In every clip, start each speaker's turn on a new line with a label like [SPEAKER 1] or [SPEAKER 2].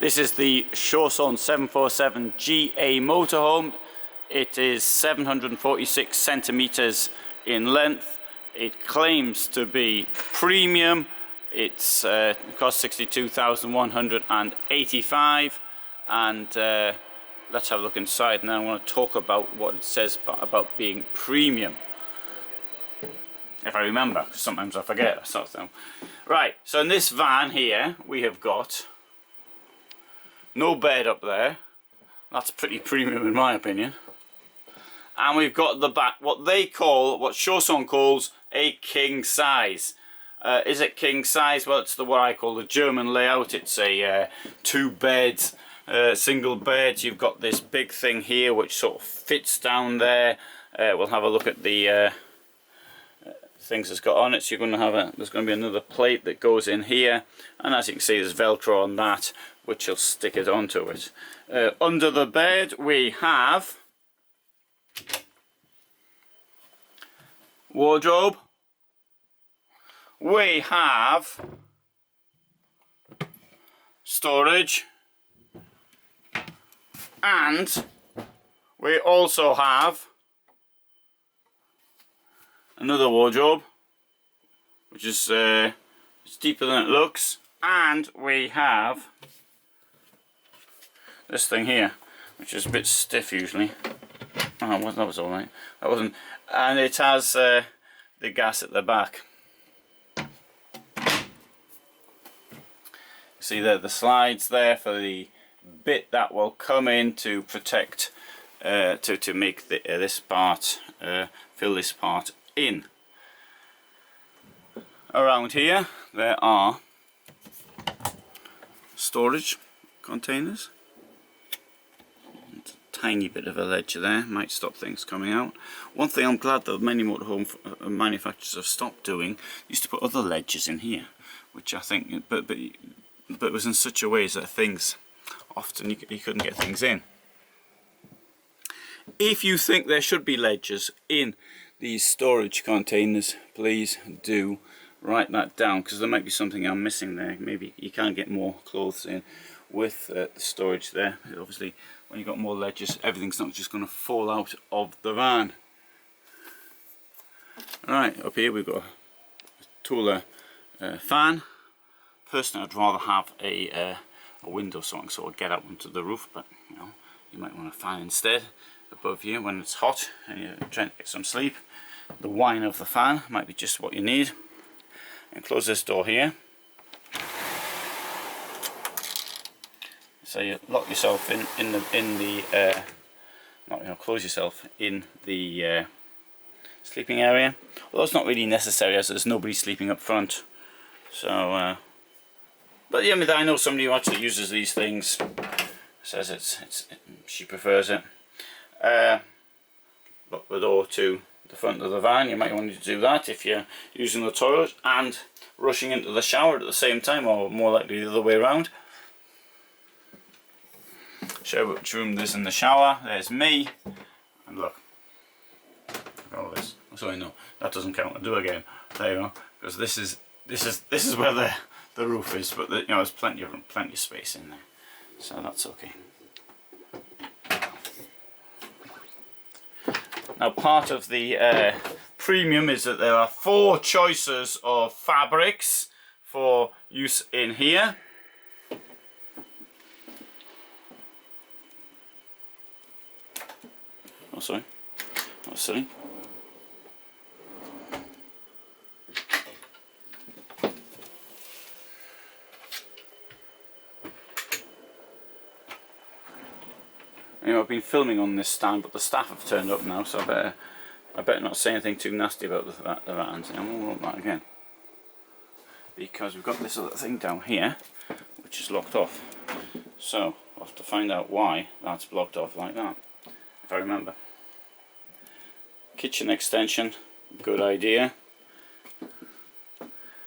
[SPEAKER 1] This is the Chausson 747 GA motorhome. It is 746 centimeters in length. It claims to be premium. It costs 62,185, and let's have a look inside. Now I want to talk about what it says about being premium, if I remember, because sometimes I forget that sort of thing. Right, so in this van here we have got no bed up there. That's pretty premium in my opinion. And we've got the back, what Chausson calls a king size. Is it king size? Well, it's what I call the German layout. It's a 2 beds, single bed. You've got this big thing here which sort of fits down there. We'll have a look at the things it's got on it. So you're going to have there's going to be another plate that goes in here, and as you can see there's Velcro on that which will stick it onto it. Under the bed we have wardrobe. We have storage, and we also have another wardrobe which is it's deeper than it looks, and we have this thing here which is a bit stiff usually. Oh, that was alright. That wasn't. And it has the gas at the back. See there, the slides there for the bit that will come in to protect, to make this part, fill this part in. Around here there are storage containers. Tiny bit of a ledge there, might stop things coming out. One thing I'm glad that many motorhome manufacturers have stopped doing, used to put other ledges in here, which I think, but it was in such a way that things, often you couldn't get things in. If you think there should be ledges in these storage containers, please do write that down, because there might be something I'm missing there. Maybe you can get more clothes in with the storage there. Obviously when you've got more ledges, everything's not just going to fall out of the van. Alright, up here we've got a taller fan. Personally, I'd rather have a window so I can sort of get out onto the roof, but you know, you might want a fan instead above you when it's hot and you're trying to get some sleep. The whine of the fan might be just what you need. And close this door here. So you lock yourself close yourself in the sleeping area. Although it's not really necessary as there's nobody sleeping up front. So, but yeah, I know somebody who actually uses these things. Says she prefers it. Lock the door to the front of the van. You might want to do that if you're using the toilet and rushing into the shower at the same time, or more likely the other way around. Show which room there's in the shower. There's me, and look, all this. Sorry, no, that doesn't count. I'll do it again. There you go. Because this is where the roof is, but you know, there's plenty of space in there, so that's okay. Now, part of the premium is that there are 4 choices of fabrics for use in here. Oh, sorry. That was silly. Anyway, I've been filming on this stand, but the staff have turned up now, so I better not say anything too nasty about the vans. I won't want that again, because we've got this other thing down here, which is locked off. So I'll have to find out why that's blocked off like that, if I remember. Kitchen extension, good idea.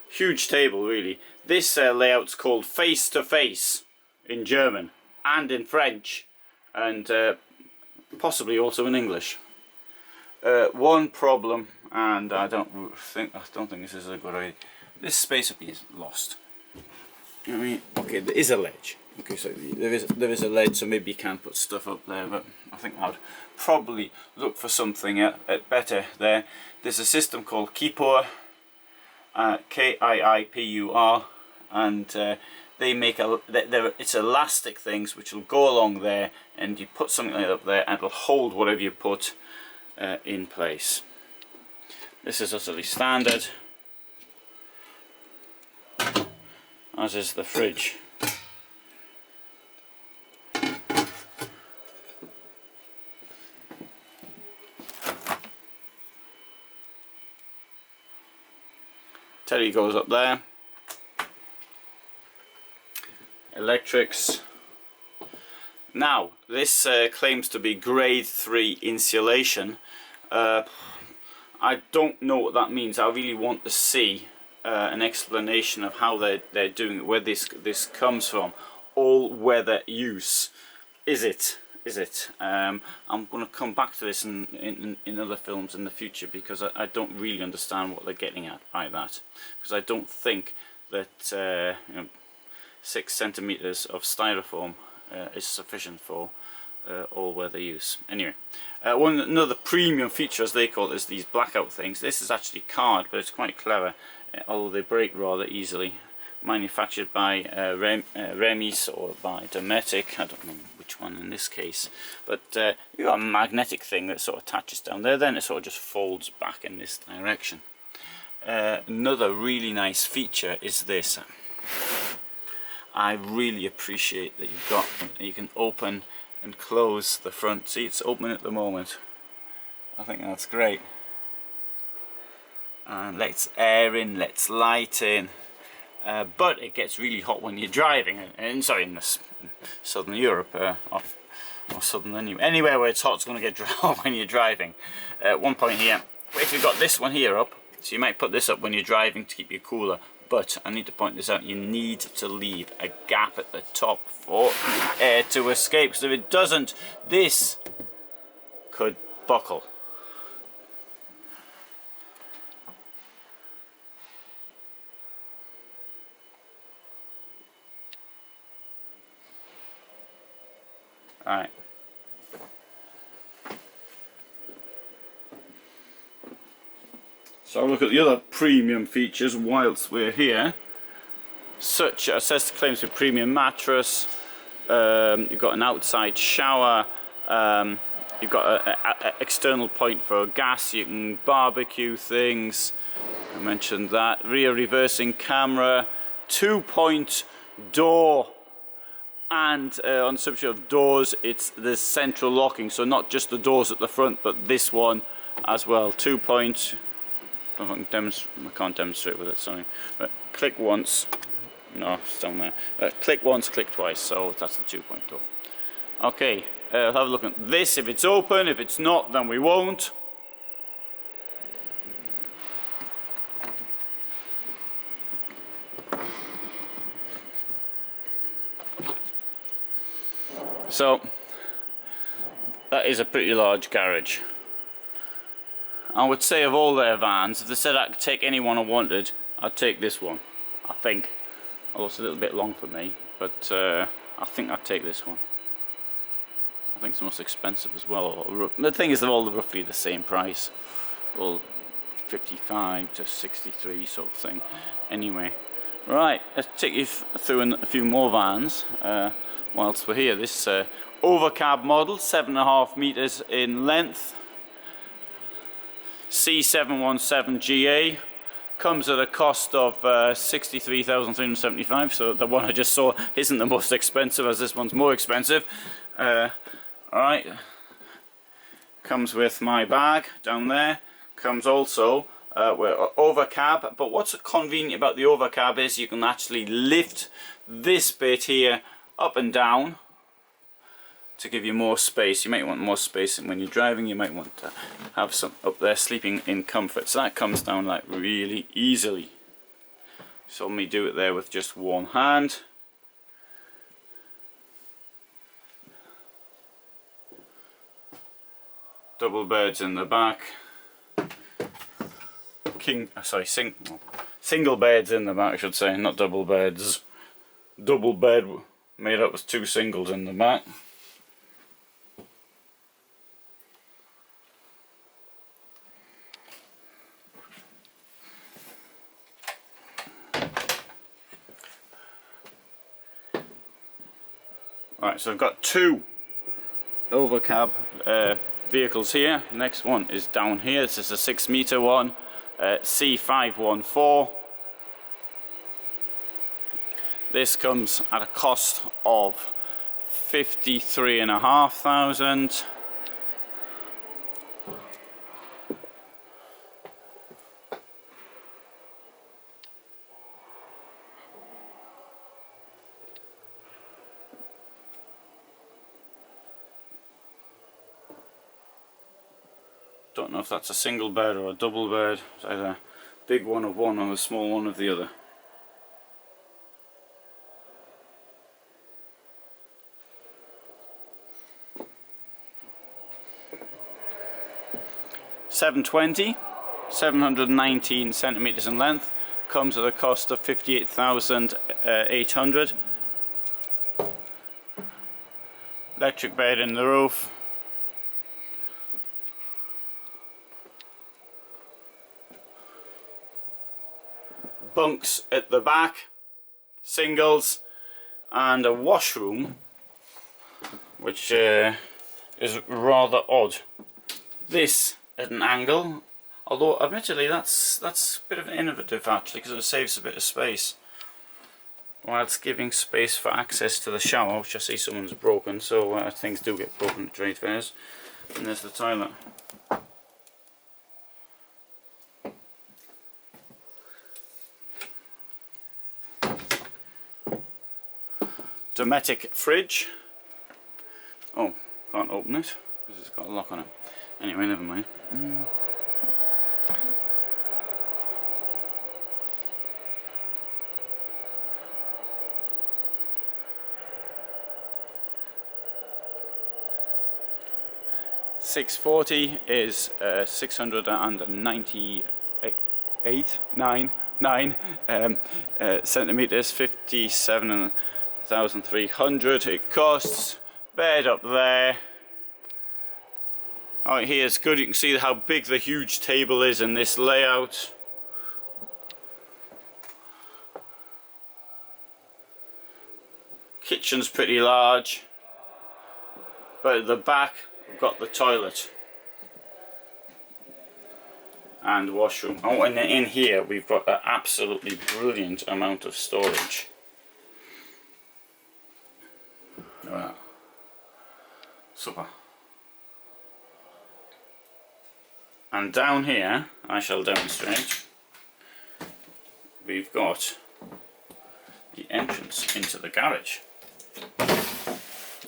[SPEAKER 1] Huge table, really. This layout's called face to face in German and in French, and possibly also in English. One problem, and I don't think this is a good idea. This space up here is lost. I mean, okay, there is a ledge. Okay, so there is a lid, so maybe you can put stuff up there, but I think I'd probably look for something at better there. There's a system called Kippur, Kiippur, and they make it's elastic things which will go along there, and you put something like up there and it'll hold whatever you put in place. This is utterly standard, as is the fridge. Telly goes up there. Electrics. Now, this claims to be grade 3 insulation. I don't know what that means. I really want to see an explanation of how they're doing it, where this comes from. All weather use. Is it? I'm going to come back to this in other films in the future, because I don't really understand what they're getting at by that. Because I don't think that 6 centimeters of styrofoam is sufficient for all-weather use. Anyway, another premium feature, as they call it, is these blackout things. This is actually card, but it's quite clever, although they break rather easily. Manufactured by Remis or by Dometic, I don't know which one in this case, but you've got a magnetic thing that sort of attaches down there, then it sort of just folds back in this direction. Another really nice feature is this. I really appreciate that you can open and close the front. See, it's open at the moment. I think that's great. And lets air in, lets light in. But it gets really hot when you're driving, in southern Europe, or southern anywhere where it's hot, it's going to get hot when you're driving. At one point here, if you've got this one here up, so you might put this up when you're driving to keep you cooler, but I need to point this out, you need to leave a gap at the top for air to escape, because if it doesn't, this could buckle. Alright. So look at the other premium features whilst we're here. Such as claims to be premium mattress. You've got an outside shower. You've got an external point for gas. You can barbecue things. I mentioned that. Rear reversing camera. 2-point door. And on the subject of doors, there's central locking, so not just the doors at the front, but this one as well. 2-point. I don't know if I can demonstrate. I can't demonstrate with it. Sorry. But click once. No, it's down there. Click once, click twice. So that's the 2-point door. Okay. Have a look at this. If it's open, if it's not, then we won't. So that is a pretty large garage. I would say of all their vans, if they said I could take any one I wanted, I'd take this one. I think, although it's a little bit long for me, but I think I'd take this one. I think it's the most expensive as well. The thing is, they're all roughly the same price, all 55 to 63 sort of thing. Anyway, right, let's take you through a few more vans. Whilst we're here, this overcab model, 7.5 meters in length, C717GA, comes at a cost of 63,375. So the one I just saw isn't the most expensive, as this one's more expensive. Alright, comes with my bag down there. Comes also with overcab, but what's convenient about the overcab is you can actually lift this bit here up and down to give you more space. You might want more space, and when you're driving you might want to have some up there sleeping in comfort. So that comes down like really easily. Saw me do it there with just one hand. Double beds in the back. Single beds in the back, I should say, not double beds. Double bed made up with 2 singles in the back. Right, so I've got 2 overcab vehicles here. Next one is down here. This is a 6-meter one, C514. This comes at a cost of 53,500. Don't know if that's a single bed or a double bed. It's either a big one of one or a small one of the other. $720, 719 centimeters in length, comes at a cost of 58,800. Electric bed in the roof. Bunks at the back, singles, and a washroom, which is rather odd. This at an angle, although admittedly that's a bit of an innovative actually, because it saves a bit of space, whilst giving space for access to the shower, which I see someone's broken, so things do get broken at trade fairs. And there's the toilet. Dometic fridge. Oh, can't open it because it's got a lock on it. Anyway, never mind. $640 is 698 centimeters, 57,300 it costs. Bed up there. Right here it's good, you can see how big the huge table is in this layout. Kitchen's pretty large, but at the back we've got the toilet and washroom. Oh, and in here we've got an absolutely brilliant amount of storage. Look at that. Super. And down here, I shall demonstrate, we've got the entrance into the garage.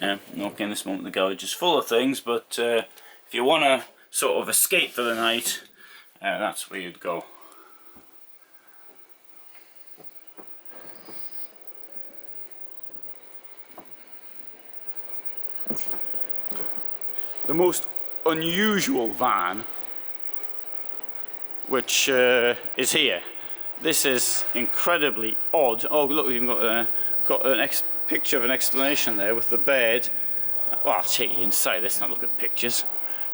[SPEAKER 1] Okay, in this moment the garage is full of things, but if you want to sort of escape for the night, that's where you'd go. The most unusual van which is here. This is incredibly odd. Oh look, we've even got a picture of an explanation there with the bed. Well, I'll take you inside, let's not look at pictures.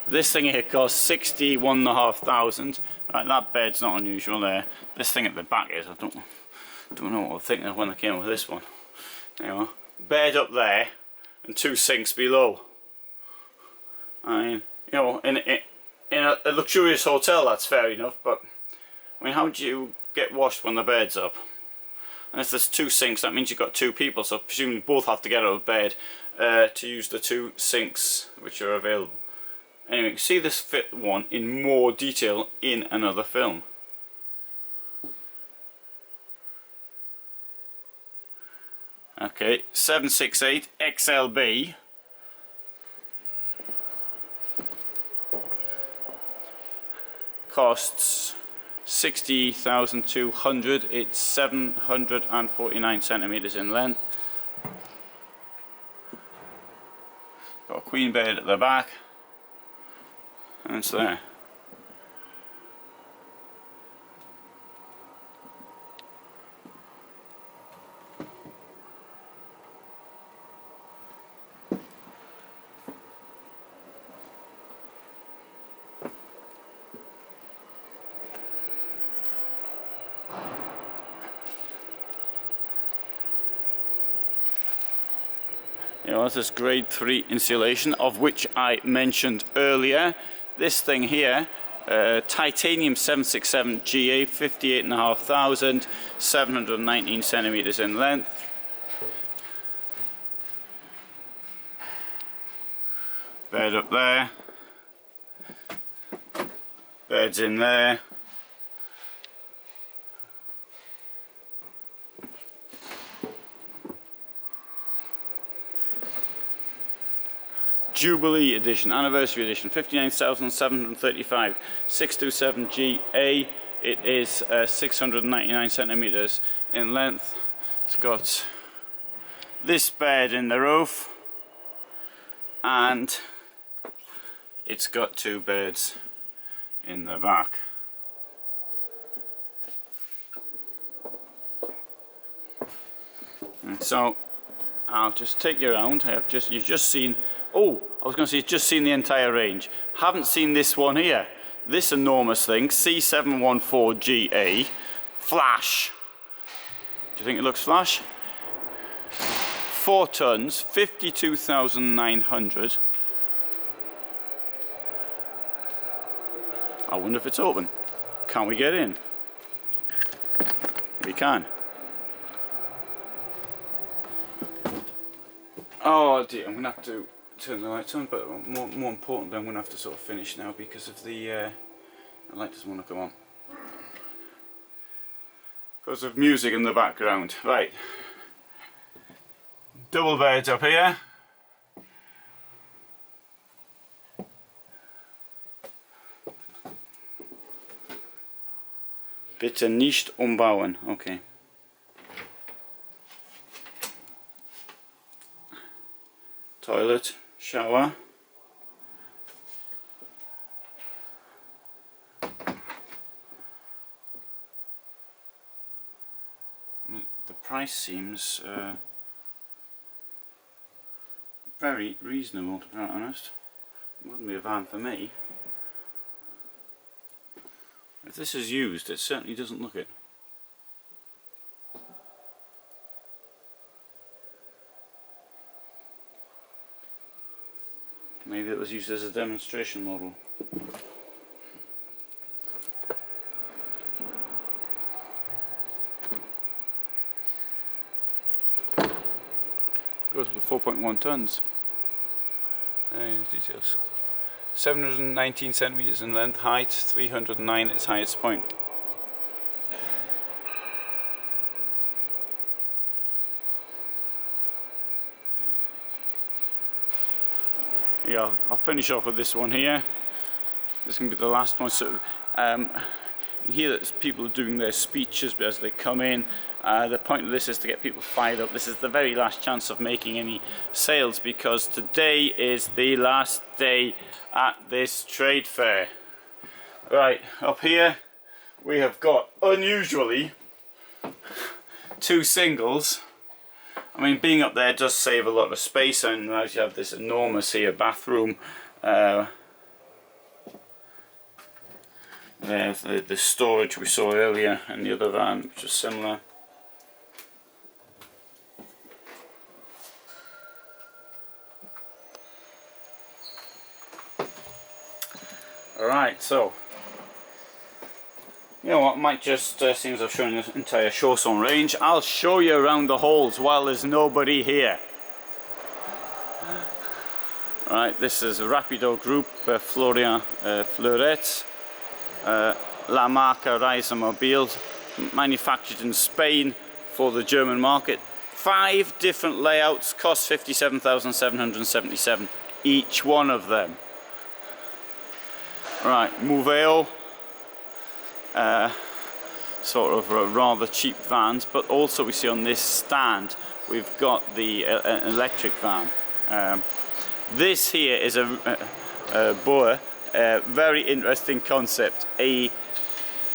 [SPEAKER 1] This thing here costs 61,500. Right, that bed's not unusual there. This thing at the back is, I don't know what I was thinking of when I came up with this one. There you are. Bed up there and 2 sinks below. I mean, you know, in a luxurious hotel that's fair enough, but I mean, how do you get washed when the bed's up? And if there's 2 sinks, that means you've got 2 people, so presumably both have to get out of bed to use the 2 sinks which are available. Anyway, you can see this fit one in more detail in another film. Okay, 768 XLB. Costs 60,200. It's 749 centimeters in length. Got a queen bed at the back, and it's there. You know, this is grade 3 insulation, of which I mentioned earlier. This thing here, titanium 767 GA, 58,500, 719 centimeters in length. Bed up there. Bed's in there. Jubilee edition, anniversary edition, 59,735, 627 GA. It is 699 centimeters in length. It's got this bed in the roof, and it's got 2 beds in the back. And so I'll just take you around. You've just seen. Oh, I was going to say, just seen the entire range. Haven't seen this one here. This enormous thing, C714GA, flash. Do you think it looks flash? 4 tons, 52,900. I wonder if it's open. Can't we get in? We can. Oh dear, I'm going to have to turn the lights on, but more importantly, I'm going to have to sort of finish now because of the light doesn't want to come on. Because of music in the background. Right. Double beds up here. Bitte nicht umbauen. Okay. Toilet, shower. The price seems very reasonable, to be honest. It wouldn't be a van for me. If this is used, it certainly doesn't look it. Maybe it was used as a demonstration model. Goes with 4.1 tons. Details. 719 centimeters in length, height 309 at its highest point. Yeah, I'll finish off with this one here. This can be the last one. So here that people are doing their speeches as they come in. The point of this is to get people fired up. This is the very last chance of making any sales because today is the last day at this trade fair. Right, up here we have got, unusually, 2 singles. I mean, being up there does save a lot of space, and now you have this enormous here bathroom. There's the storage we saw earlier in the other van, which is similar. Alright, so, you know what, might just, seeing as I've shown you the entire Chausson range, I'll show you around the halls while there's nobody here. Alright, this is Rapido Group, Florian Fleuret, La Marca Reisemobil, manufactured in Spain for the German market. 5 different layouts, cost 57,777 each one of them. Right, Moveo, sort of rather cheap vans, but also we see on this stand we've got the electric van. This here is a very interesting concept, a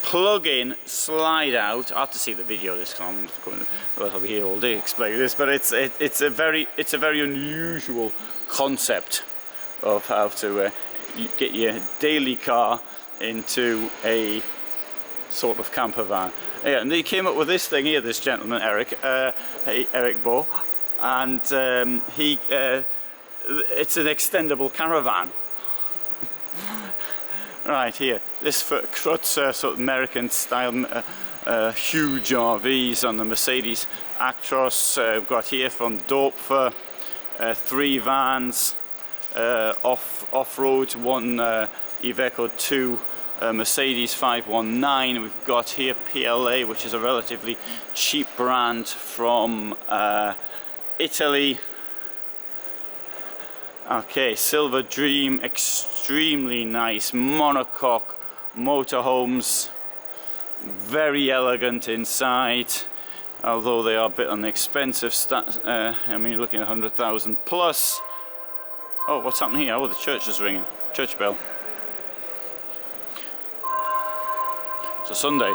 [SPEAKER 1] plug-in slide out. I have to see the video of this because I'm just going to, I'll be here all day explaining this, but it's a very unusual concept of how to get your daily car into a sort of camper van. Yeah, and they came up with this thing here, this gentleman, Eric Bo, and it's an extendable caravan. Right here, this for Kreutzer, sort of American style, huge RVs on the Mercedes Actros. We've got here from Dorpfer, 3 vans, off-road, 1 Iveco, 2 Mercedes 519. We've got here PLA, which is a relatively cheap brand from Italy. Okay, Silver Dream, extremely nice monocoque motorhomes, very elegant inside, although they are a bit on the expensive I mean, you're looking at 100,000 plus. Oh, what's happening here? Oh, the church is ringing. Church bell. It's a Sunday.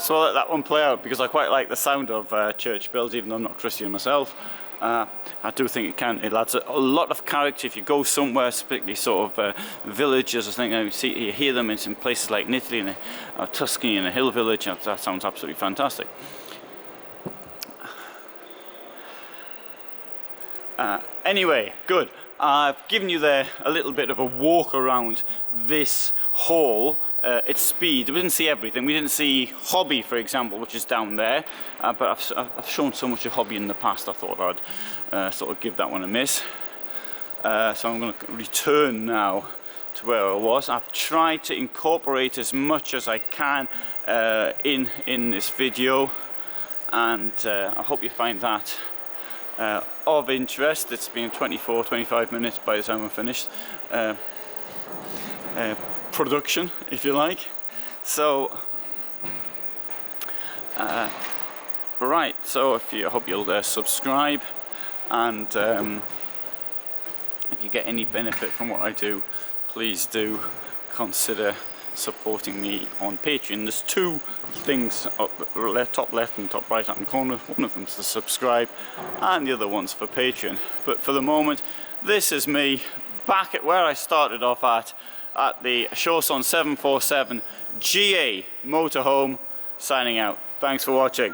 [SPEAKER 1] So I'll let that one play out because I quite like the sound of church bells, even though I'm not Christian myself. I do think it adds a lot of character if you go somewhere, particularly sort of villages. I think you hear them in some places like Italy or Tuscany in a hill village. That sounds absolutely fantastic. Anyway, good. I've given you there a little bit of a walk around this hall. Its speed. We didn't see everything. We didn't see Hobby, for example, which is down there. But I've shown so much of Hobby in the past, I thought I'd sort of give that one a miss. So I'm going to return now to where I was. I've tried to incorporate as much as I can in this video, and I hope you find that of interest. It's been 25 minutes by the time I'm finished. Production, if you like. So right, so I hope you'll subscribe, and if you get any benefit from what I do, please do consider supporting me on Patreon. There's 2 things up the top left and top right hand corner. One of them's to subscribe and the other one's for Patreon. But for the moment, this is me back at where I started off at the Chausson 747 GA motorhome, signing out. Thanks for watching.